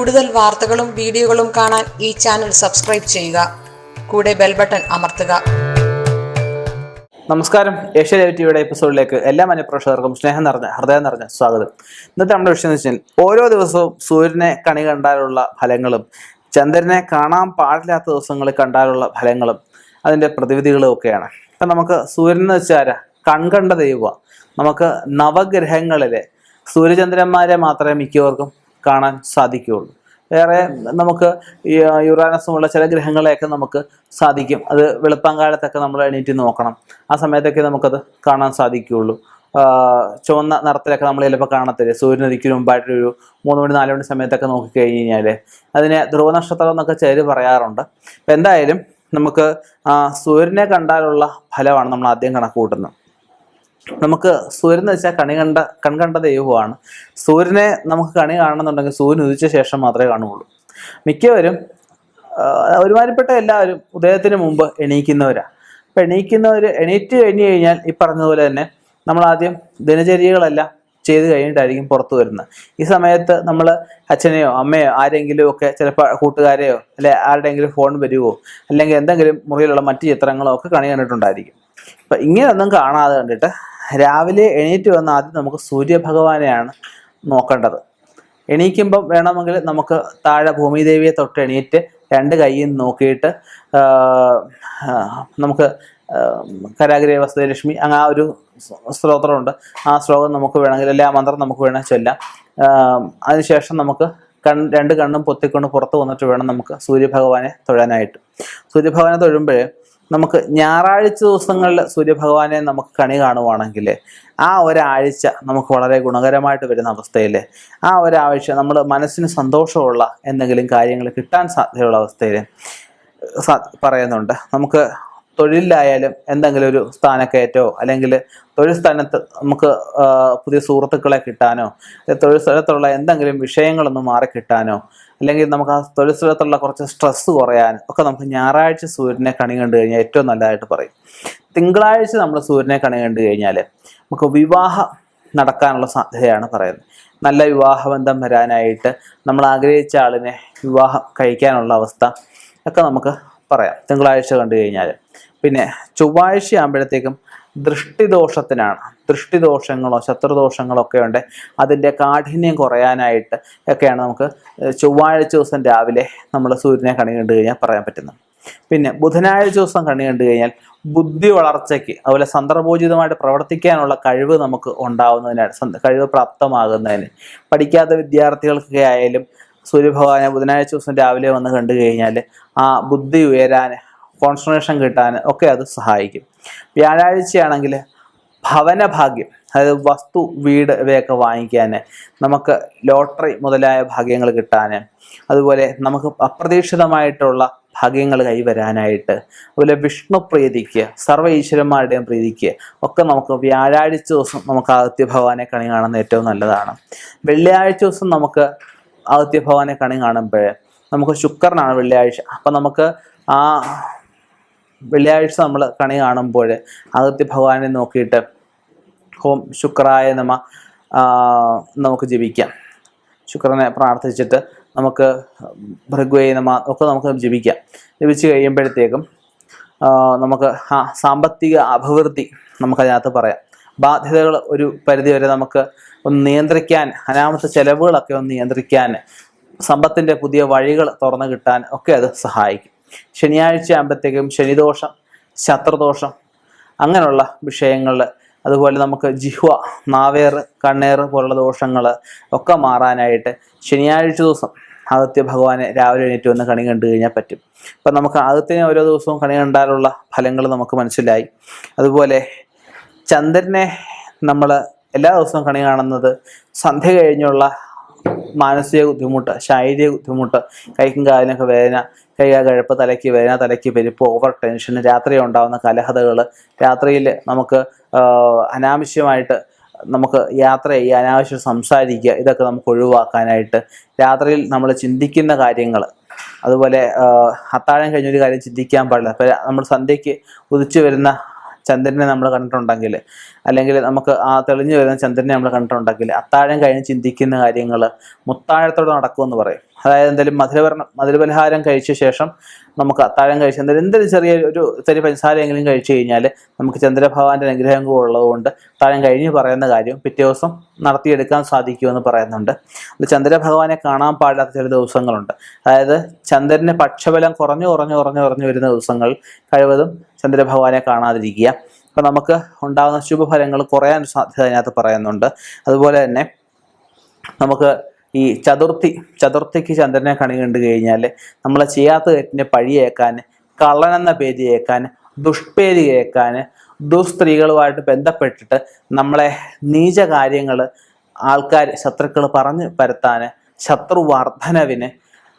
കൂടുതൽ വാർത്തകളും വീഡിയോകളും കാണാൻ ഈ ചാനൽ സബ്സ്ക്രൈബ് ചെയ്യുക. കൂടെ ബെൽ ബട്ടൺ അമർത്തുക. നമസ്കാരം. ഏഷ്യാനെറ്റ് ടിവിയുടെ എപ്പിസോഡിലേക്ക് എല്ലാ മാന്യപ്രേക്ഷകർക്കും ഹൃദയം നിറഞ്ഞ സ്വാഗതം. ഇന്നത്തെ നമ്മുടെ വിഷയം എന്ന് വെച്ചാൽ ഓരോ ദിവസവും സൂര്യനെ കണി കണ്ടാലുള്ള ഫലങ്ങളും ചന്ദ്രനെ കാണാൻ പാടില്ലാത്ത ദിവസങ്ങളിൽ കണ്ടാലുള്ള ഫലങ്ങളും അതിൻ്റെ പ്രതിവിധികളും ഒക്കെയാണ്. അപ്പം നമുക്ക് സൂര്യൻ എന്ന് വെച്ചാൽ കൺകണ്ട ദൈവമാണ്. നമുക്ക് നവഗ്രഹങ്ങളിലെ സൂര്യചന്ദ്രന്മാരെ മാത്രമേ മിക്കവർക്കും കാണാൻ സാധിക്കുകയുള്ളൂ. വേറെ നമുക്ക് ഈ യുറാനസുമുള്ള ചില ഗ്രഹങ്ങളെയൊക്കെ നമുക്ക് സാധിക്കും. അത് വെളുപ്പാങ്കാലത്തൊക്കെ നമ്മൾ എണീറ്റ് നോക്കണം. ആ സമയത്തൊക്കെ നമുക്കത് കാണാൻ സാധിക്കുകയുള്ളൂ. ചുവന്ന നിറത്തിലൊക്കെ നമ്മൾ ചിലപ്പോൾ കാണത്തില്ലേ. സൂര്യൻ ഒരിക്കലും മുമ്പായിട്ടൊരു 3 മണി 4 മണി സമയത്തൊക്കെ നോക്കിക്കഴിഞ്ഞ് കഴിഞ്ഞാൽ അതിനെ ധ്രുവനക്ഷത്രം എന്നൊക്കെ ചിലർ പറയാറുണ്ട്. അപ്പം എന്തായാലും നമുക്ക് സൂര്യനെ കണ്ടാലുള്ള ഫലമാണ് നമ്മൾ ആദ്യം കണക്ക് കൂട്ടുന്നത്. നമുക്ക് സൂര്യൻ എന്ന് വെച്ചാൽ കൺകണ്ട ദൈവമാണ്. സൂര്യനെ നമുക്ക് കണി കാണണമെന്നുണ്ടെങ്കിൽ സൂര്യൻ ഉദിച്ച ശേഷം മാത്രമേ കാണുകയുള്ളൂ. മിക്കവരും ഒരുമാതിരിപ്പെട്ട എല്ലാവരും ഉദയത്തിന് മുമ്പ് എണീക്കുന്നവരാണ്. അപ്പം എണീറ്റ് കഴിഞ്ഞ് കഴിഞ്ഞാൽ ഈ പറഞ്ഞതുപോലെ തന്നെ നമ്മൾ ആദ്യം ദിനചര്യകളെല്ലാം ചെയ്ത് കഴിഞ്ഞിട്ടായിരിക്കും പുറത്തു വരുന്നത്. ഈ സമയത്ത് നമ്മൾ അച്ഛനെയോ അമ്മയോ ആരെങ്കിലും ഒക്കെ ചിലപ്പോൾ കൂട്ടുകാരെയോ അല്ലെ ആരുടെയെങ്കിലും ഫോൺ വരുമോ അല്ലെങ്കിൽ എന്തെങ്കിലും മുറിയിലുള്ള മറ്റു ചിത്രങ്ങളോ ഒക്കെ കണി കണ്ടിട്ടുണ്ടായിരിക്കും. അപ്പം ഇങ്ങനെയൊന്നും കാണാതെ കണ്ടിട്ട് രാവിലെ എണീറ്റ് വന്ന് ആദ്യം നമുക്ക് സൂര്യഭഗവാനെയാണ് നോക്കേണ്ടത്. എണീക്കുമ്പം വേണമെങ്കിൽ നമുക്ക് താഴെ ഭൂമിദേവിയെ തൊട്ട് എണീറ്റ് 2 കൈയും നോക്കിയിട്ട് നമുക്ക് കരാഗ്രഹ വസതലക്ഷ്മി അങ്ങനെ ആ ഒരു സ്തോത്രമുണ്ട്. ആ ശ്ലോകം നമുക്ക് വേണമെങ്കിൽ അല്ലെങ്കിൽ ആ മന്ത്രം നമുക്ക് വേണമെങ്കിൽ ചൊല്ലാം. അതിനുശേഷം നമുക്ക് 2 കണ്ണും പൊത്തിക്കൊണ്ട് പുറത്ത് വന്നിട്ട് വേണം നമുക്ക് സൂര്യഭഗവാനെ തൊഴാനായിട്ട്. സൂര്യഭഗവാനെ തൊഴുമ്പോൾ നമുക്ക് ഞായറാഴ്ച ദിവസങ്ങളിൽ സൂര്യഭഗവാനെ നമുക്ക് കണി കാണുവാണെങ്കിൽ ആ ഒരാഴ്ച നമുക്ക് വളരെ ഗുണകരമായിട്ട് വരുന്ന അവസ്ഥയിൽ ആ ഒരാഴ്ച നമ്മൾ മനസ്സിന് സന്തോഷമുള്ള എന്തെങ്കിലും കാര്യങ്ങൾ കിട്ടാൻ സാധ്യതയുള്ള അവസ്ഥയിൽ പറയുന്നുണ്ട്. നമുക്ക് തൊഴിലിലായാലും എന്തെങ്കിലും ഒരു സ്ഥാനക്കയറ്റോ അല്ലെങ്കിൽ തൊഴിൽ സ്ഥാനത്ത് നമുക്ക് പുതിയ സുഹൃത്തുക്കളെ കിട്ടാനോ തൊഴിൽ സ്ഥലത്തുള്ള എന്തെങ്കിലും വിഷയങ്ങളൊന്ന് മാറിക്കിട്ടാനോ അല്ലെങ്കിൽ നമുക്ക് ആ തൊഴിൽ സ്ഥലത്തുള്ള കുറച്ച് സ്ട്രെസ്സ് കുറയാൻ ഒക്കെ നമുക്ക് ഞായറാഴ്ച സൂര്യനെ കണി കണ്ടു കഴിഞ്ഞാൽ ഏറ്റവും നല്ലതായിട്ട് പറയും. തിങ്കളാഴ്ച നമ്മൾ സൂര്യനെ കണി കണ്ടു കഴിഞ്ഞാൽ നമുക്ക് വിവാഹം നടക്കാനുള്ള സാധ്യതയാണ് പറയുന്നത്. നല്ല വിവാഹബന്ധം വരാനായിട്ട് നമ്മൾ ആഗ്രഹിച്ച ആളിനെ വിവാഹം കഴിക്കാനുള്ള അവസ്ഥ ഒക്കെ നമുക്ക് പറയാം തിങ്കളാഴ്ച കണ്ടു കഴിഞ്ഞാൽ. പിന്നെ ചൊവ്വാഴ്ച ആകുമ്പോഴത്തേക്കും ദൃഷ്ടിദോഷത്തിനാണ്. ദൃഷ്ടിദോഷങ്ങളോ ശത്രുദോഷങ്ങളോ ഒക്കെ ഉണ്ട്. അതിൻ്റെ കാഠിന്യം കുറയാനായിട്ട് ഒക്കെയാണ് നമുക്ക് ചൊവ്വാഴ്ച ദിവസം രാവിലെ നമ്മൾ സൂര്യനെ കണി കണ്ടു കഴിഞ്ഞാൽ പറയാൻ പറ്റുന്നത്. പിന്നെ ബുധനാഴ്ച ദിവസം കണി കണ്ടു കഴിഞ്ഞാൽ ബുദ്ധി വളർച്ചയ്ക്ക് അതുപോലെ സന്ദർഭോചിതമായിട്ട് പ്രവർത്തിക്കാനുള്ള കഴിവ് നമുക്ക് ഉണ്ടാവുന്നതിനാണ്, കഴിവ് പ്രാപ്തമാകുന്നതിന്. പഠിക്കാത്ത വിദ്യാർത്ഥികൾക്കൊക്കെ ആയാലും സൂര്യഭഗവാനെ ബുധനാഴ്ച ദിവസം രാവിലെ വന്ന് കണ്ടു കഴിഞ്ഞാൽ ആ ബുദ്ധി ഉയരാൻ കോൺസെൻട്രേഷൻ കിട്ടാൻ ഒക്കെ അത് സഹായിക്കും. വ്യാഴാഴ്ചയാണെങ്കിൽ ഭവനഭാഗ്യം, അതായത് വസ്തു വീട് ഇവയൊക്കെ വാങ്ങിക്കാൻ, നമുക്ക് ലോട്ടറി മുതലായ ഭാഗ്യങ്ങൾ കിട്ടാൻ, അതുപോലെ നമുക്ക് അപ്രതീക്ഷിതമായിട്ടുള്ള ഭാഗ്യങ്ങൾ കൈവരാനായിട്ട്, അതുപോലെ വിഷ്ണു പ്രീതിക്ക് സർവ്വ ഈശ്വരന്മാരുടെയും പ്രീതിക്ക് ഒക്കെ നമുക്ക് വ്യാഴാഴ്ച ദിവസം നമുക്ക് ആദിത്യ ഭഗവാനെ കണി കാണുന്നത് ഏറ്റവും നല്ലതാണ്. വെള്ളിയാഴ്ച ദിവസം നമുക്ക് ആദിത്യ ഭഗവാനെ കണി കാണുമ്പോൾ നമുക്ക് ശുക്രനാണ് വെള്ളിയാഴ്ച. അപ്പം നമുക്ക് ആ വെള്ളിയാഴ്ച നമ്മൾ കണി കാണുമ്പോൾ ആദിത്യ ഭഗവാനെ നോക്കിയിട്ട് ഓം ശുക്രായ നമുക്ക് ജപിക്കാം. ശുക്രനെ പ്രാർത്ഥിച്ചിട്ട് നമുക്ക് ഭൃഗ്വേ നമ ഒക്കെ നമുക്ക് ജപിക്കാം. ജപിച്ച് കഴിയുമ്പോഴത്തേക്കും നമുക്ക് സാമ്പത്തിക അഭിവൃദ്ധി നമുക്കതിനകത്ത് പറയാം. ബാധ്യതകൾ ഒരു പരിധിവരെ നമുക്ക് ഒന്ന് നിയന്ത്രിക്കാൻ, അനാമത്തെ ചെലവുകളൊക്കെ ഒന്ന് നിയന്ത്രിക്കാൻ, സമ്പത്തിൻ്റെ പുതിയ വഴികൾ തുറന്നു കിട്ടാൻ ഒക്കെ അത് സഹായിക്കും. ശനിയാഴ്ച ആകുമ്പോഴത്തേക്കും ശനിദോഷം ശത്രുദോഷം അങ്ങനെയുള്ള വിഷയങ്ങൾ, അതുപോലെ നമുക്ക് ജിഹ്വ നാവേറ് കണ്ണേറ് പോലുള്ള ദോഷങ്ങൾ ഒക്കെ മാറാനായിട്ട് ശനിയാഴ്ച ദിവസം ആദിത്യ ഭഗവാനെ രാവിലെ എണീറ്റ് വന്ന് കണി കണ്ടു കഴിഞ്ഞാൽ പറ്റും. അപ്പം നമുക്ക് ആദിത്യനെ ഓരോ ദിവസവും കണി കണ്ടാലുള്ള ഫലങ്ങൾ നമുക്ക് മനസ്സിലായി. അതുപോലെ ചന്ദ്രനെ നമ്മൾ എല്ലാ ദിവസവും കണി കാണുന്നത് സന്ധ്യ കഴിഞ്ഞുള്ള മാനസിക ബുദ്ധിമുട്ട്, ശാരീരിക ബുദ്ധിമുട്ട്, കൈക്കും കാലിനൊക്കെ വേദന, കഴപ്പ്, തലയ്ക്ക് വേദന, തലയ്ക്ക് പെരുപ്പ്, ഓവർ ടെൻഷൻ, രാത്രി ഉണ്ടാകുന്ന കലഹതകൾ, രാത്രിയിൽ നമുക്ക് അനാവശ്യമായിട്ട് നമുക്ക് യാത്ര ചെയ്യുക, അനാവശ്യം സംസാരിക്കുക, ഇതൊക്കെ നമുക്ക് ഒഴിവാക്കാനായിട്ട് രാത്രിയിൽ നമ്മൾ ചിന്തിക്കുന്ന കാര്യങ്ങൾ, അതുപോലെ അത്താഴം കഴിഞ്ഞൊരു കാര്യം ചിന്തിക്കാൻ പാടില്ല. അപ്പോൾ നമ്മൾ സന്ധ്യയ്ക്ക് ഉദിച്ചു വരുന്ന ചന്ദ്രനെ നമ്മൾ കണ്ടിട്ടുണ്ടെങ്കിൽ, അല്ലെങ്കിൽ നമുക്ക് ആ തെളിഞ്ഞു വരുന്ന ചന്ദ്രനെ നമ്മൾ കണ്ടിട്ടുണ്ടെങ്കിൽ, അത്താഴം കഴിഞ്ഞ് ചിന്തിക്കുന്ന കാര്യങ്ങൾ മുത്താഴത്തോടെ നടക്കുമെന്ന് പറയും. അതായത് എന്തെങ്കിലും മധുരപലഹാരം കഴിച്ച ശേഷം നമുക്ക് അത്താഴം കഴിച്ച് എന്തെങ്കിലും ചെറിയ ഒരു തരി പഞ്ചസാരയെങ്കിലും കഴിച്ചു കഴിഞ്ഞാൽ നമുക്ക് ചന്ദ്രഭഗവാന്റെ അനുഗ്രഹം കൂടെ ഉള്ളതുകൊണ്ട് അത്താഴം കഴിഞ്ഞ് പറയുന്ന കാര്യം പിറ്റേ ദിവസം നടത്തിയെടുക്കാൻ സാധിക്കുമെന്ന് പറയുന്നുണ്ട്. അത് ചന്ദ്രഭഗവാനെ കാണാൻ പാടില്ലാത്ത ചില ദിവസങ്ങളുണ്ട്. അതായത് ചന്ദ്രന് പക്ഷബലം കുറഞ്ഞു വരുന്ന ദിവസങ്ങളിൽ കഴിവതും ചന്ദ്രഭഗവാനെ കാണാതിരിക്കുക. അപ്പം നമുക്ക് ഉണ്ടാകുന്ന ശുഭഫലങ്ങൾ കുറയാൻ സാധ്യത അതിനകത്ത് പറയുന്നുണ്ട്. അതുപോലെ തന്നെ നമുക്ക് ഈ ചതുർത്ഥിക്ക് ചന്ദ്രനെ കണി കണ്ടു കഴിഞ്ഞാൽ നമ്മൾ ചെയ്യാത്ത തെറ്റിനെ പഴിയേക്കാൻ, കള്ളനെന്ന പേര് കേൾക്കാൻ, ദുഷ്പേര് കേൾക്കാൻ, ദുസ്ത്രീകളുമായിട്ട് ബന്ധപ്പെട്ടിട്ട് നമ്മളെ നീച കാര്യങ്ങൾ ശത്രുക്കൾ പറഞ്ഞു പരത്താൻ, ശത്രുവർദ്ധനവിന്,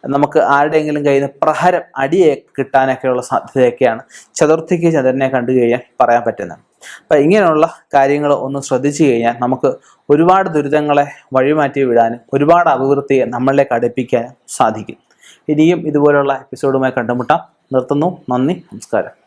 നമുക്ക് ആരുടെയെങ്കിലും കയ്യിൽ നിന്ന് പ്രഹരം അടിയെ കിട്ടാനൊക്കെയുള്ള സാധ്യതയൊക്കെയാണ് ചതുർത്ഥിക്ക് ചന്ദ്രനെ കണ്ടു കഴിഞ്ഞാൽ പറയാൻ പറ്റുന്നത്. അപ്പം ഇങ്ങനെയുള്ള കാര്യങ്ങൾ ഒന്ന് ശ്രദ്ധിച്ചു കഴിഞ്ഞാൽ നമുക്ക് ഒരുപാട് ദുരിതങ്ങളെ വഴിമാറ്റി വിടാനും ഒരുപാട് അഭിവൃദ്ധിയെ നമ്മളിലേക്ക് അടുപ്പിക്കാനും സാധിക്കും. ഇനിയും ഇതുപോലുള്ള എപ്പിസോഡുമായി കണ്ടുമുട്ടാം. നിർത്തുന്നു. നന്ദി, നമസ്കാരം.